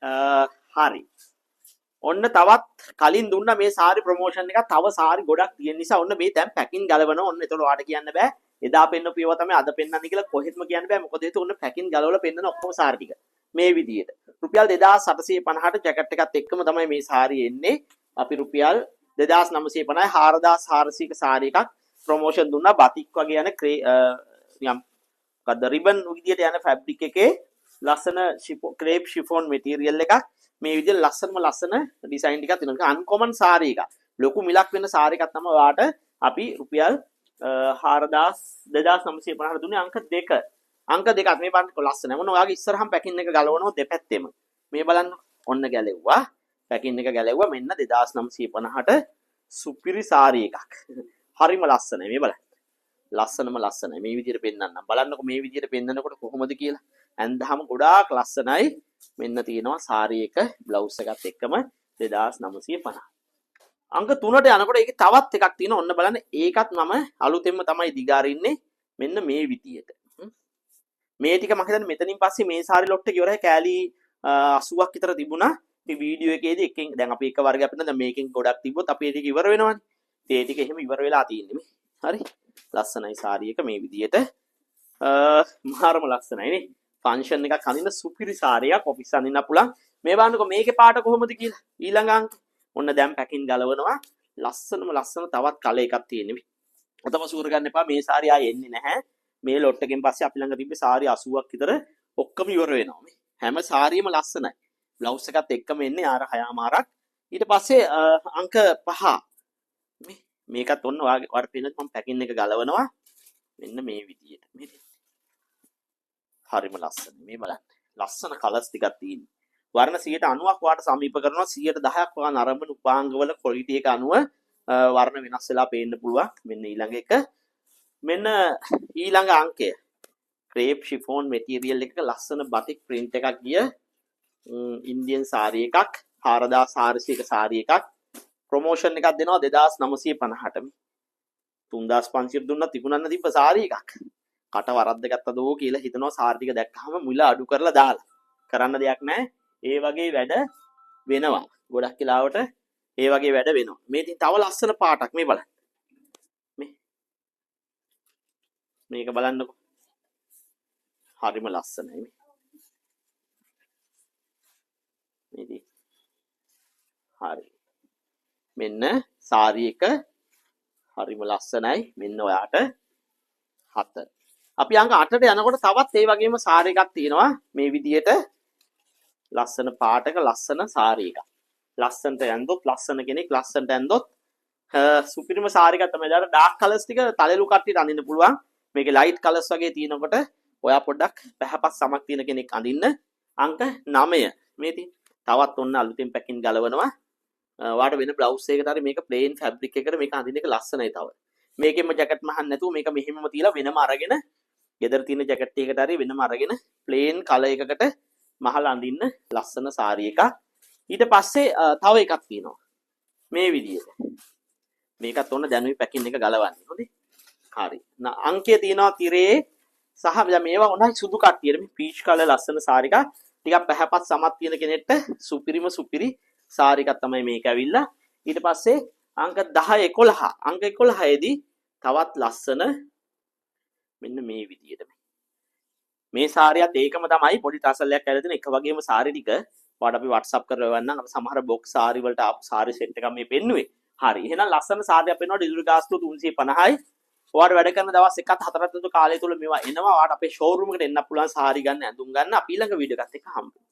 හරි. ඔන්න තවත් කලින් දුන්න මේ සාරි ප්‍රොමෝෂන් එක තව සාරි ගොඩක් තියෙන නිසා ඔන්න මේ දැන් පැකින් ගලවනවා. ඔන්න ඒතකොට ඔයාලට කියන්න බෑ. එදා පෙන්නපු ඒවා තමයි අද පෙන්නන්නේ කියලා කොහෙත්ම කියන්න බෑ. මොකද ඒක ඔන්න පැකින් ගලවලා පෙන්නන ඔක්කොම සාරි ටික. මේ විදිහට. රුපියල් 2850ට ජැකට් එකත් එක්කම තමයි මේ සාරිය එන්නේ. අපි රුපියල් 2950 4400ක සාරි එකක් ප්‍රොමෝෂන් දුන්නා. බතික් වගේ යන නිකම් මොකද්ද රිබන් විදියට යන ෆැබ්‍රික් එකේ ලස්සන ක්‍රේප් ෂිෆෝන් මැටීරියල් එකක්. මේ විදිහට ලස්සන ඩිසයින් ටිකක් තියෙනවා. අන්කොමන් සාරි එකක්. ලොකු මිලක් වෙන සාරි එකක් තමයි ඔයාට අපි රුපියල් 2950ට දුන්නේ අංක 2. අංක 2ක් මේ බලන්න ලස්සන. මොන ඔයාගේ ඉස්සරහම පැකින් එක ගලවනවා දෙපැත්තෙම. මේ බලන්න ඔන්න ගැලෙව්වා. පැකින් එක ගැලෙව්වා මෙන්න 2950ට සුපිරි සාරි එකක්. හරිම ලස්සනයි මේ බලන්න. ලස්සනම ලස්සනයි. මේ විදිහට පෙන්නන්නම්. බලන්නකො මේ විදිහට පෙන්නනකොට කොහොමද කියලා. ඇඳහම ගොඩාක් ලස්සනයි. මෙන්න තියෙනවා සාරි එක බ්ලවුස් එකත් එක්කම 2950. අංක 3ට යනකොට ඒකේ තවත් එකක් තියෙනවා. ඔන්න බලන්න ඒකත් මම අලුතෙන්ම තමයි දිගාරින්නේ. මෙන්න මේ විදියට. මේ ටික මම හිතන්නේ මෙතනින් පස්සේ මේ සාරි ලොට් එක ඉවරයි. කෑලි 80ක් විතර තිබුණා. ඉතින් වීඩියෝ එකේදී එකෙන් දැන් අපි එක වර්ගයක් අපිට දැන් මේකෙන් ගොඩක් තිබ්බොත් අපි ඒ ටික ඉවර වෙනවනේ. ඉතින් ඒ ටික එහෙම ඉවර වෙලා තියෙන්නේ මේ. හරි. ලස්සනයි සාරි එක මේ විදියට. මාරම ලස්සනයි නේ. ෆන්ක්ෂන් එකක් අඳින්න සුපිරි සාරියක් ඔෆිස් අඳින්න පුළුවන්. මේ බලන්නකො මේකේ පාට කොහොමද කියලා. ඊළඟ අංක. ඔන්න දැන් පැකින් ගලවනවා. ලස්සන තවත් කල එකක් තියෙන්නේ. ඔතම සූර ගන්න එපා. මේ සාරිය ආයේ එන්නේ නැහැ. මේ ලොට් එකෙන් පස්සේ අපි ළඟ තිබ්බේ සාරි 80ක් විතර ඔක්කොම ඉවර වෙනවා මේ. හැම සාරියම ලස්සනයි. බ්ලවුස් එකත් එක්කම එන්නේ ආර 6මාරක්. ඊට පස්සේ අංක 5. මේකත් ඔන්න ඔයාලට පේනත් මම පැකින් එක ගලවනවා. මෙන්න මේ විදියට. මේ හරිම ලස්සනයි. මේ බලන්න. ලස්සන කලර්ස් ටිකක් තියෙනවා. වර්ණ 90ක් වාට සමීප කරනවා 10%ක් වා නරඹන උපාංගවල ක්වොලිටි එක අනුව වර්ණ වෙනස් වෙලා පේන්න පුළුවන්. මෙන්න ඊළඟ එක. මෙන්න ඊළඟ අංකය. ක්‍රේප් ෂිෆෝන් මැටීරියල් එකක ලස්සන බතික් print එකක් ගිය ඉන්දියන් සාරි එකක් 4400ක සාරි එකක් ප්‍රොමෝෂන් එකක් දෙනවා 2950ට. 3500 දුන්නා තිබුණන්න තිබ්බ සාරි එකක්. කට වරද්ද ගත්තද ඕ කියලා හිතනවා සාරි ටික දැක්කම මුල අඩු කරලා දාලා. කරන්න දෙයක් නැහැ. ඒ වගේ වැඩ වෙනවා. ගොඩක් වෙලාවට ඒ වගේ වැඩ වෙනවා. මේ ඉතින් තව ලස්සන පාටක් මේ බලන්න. මේක බලන්නකො. හරිම ලස්සනයි මේ. මේදී. හරි. මෙන්න සාරි එක හරිම ලස්සනයි. මෙන්න ඔයාට 7. අපි අංක 8ට යනකොට තවත් ඒ වගේම සාරි එකක් තියෙනවා. මේ විදියට ලස්සන පාටක ලස්සන සාරි එකක්. ලස්සනට ඇඳොත් ලස්සන කෙනෙක් ලස්සනට ඇඳොත් සුපිරිම සාරි එකක් තමයි. ඊට ඩාර්ක් කලර්ස් ටික තලෙලු කට්ටියට අඳින්න පුළුවන්. මේකේ ලයිට් කලර්ස් වගේ තියෙනකොට ඔයා පොඩ්ඩක් පැහැපත් සමක් තියෙන කෙනෙක් අඳින්න. අංක 9. මේ තියෙන තවත් ඔන්න අලුතෙන් පැකින් ගලවනවා. වාට වෙන බ්ලවුස් එකකට හරි මේක ප්ලේන් ෆැබ්‍රික් එකකට මේක අඳින්න එක ලස්සනයි තව. මේකෙම ජැකට් මහන්න නැතුව මේක මෙහෙමම තියලා වෙනම අරගෙන ගෙදර තියෙන ජැකට් එකකට හරි වෙනම අරගෙන ප්ලේන් කලර් එකකට මහලා අඳින්න ලස්සන සාරි එකක්. ඊට පස්සේ තව එකක් තියෙනවා. මේ විදියට. මේකත් ඔන්න දැනුයි පැකින් එක ගලවන්නේ. හොඳේ. හරි. අංකය තියෙනවා තිරේ සහ මේවා උනයි සුදු කට්ටියට මේ පීච් කලර් ලස්සන සාරි එකක්. ටිකක් පැහැපත් සමත් තියෙන කෙනෙක්ට සුපිරි සාරි එකක් තමයි මේක ඇවිල්ලා. ඊට පස්සේ අංක 10 11. අංක 11 දී තවත් ලස්සන මෙන්න මේ විදියට මේ සාරියත් ඒකම තමයි පොඩි ටසල්යක් ඇරලා තියෙන එක වගේම සාරි ටික ඔයාලට අපි WhatsApp කරලා එවන්නම්. අර සමහර බොක්ස් සාරි වලට ආපු සාරි සෙට් එකක් මේ පෙන්නුවේ. හරි. එහෙනම් ලස්සන සාරියක් පෙන්වනවා ඩිලිවරි ගාස්තුව 350යි. ඔයාලට වැඩ කරන දවස් 1-4 කාලය තුල මේවා එනවා. ඔයාලට අපේ ෂෝරූම් එකට එන්න පුළුවන් සාරි ගන්න ඇඳුම් ගන්න. අපි ඊළඟ වීඩියෝ එකත් එක්ක හම්බ වෙමු.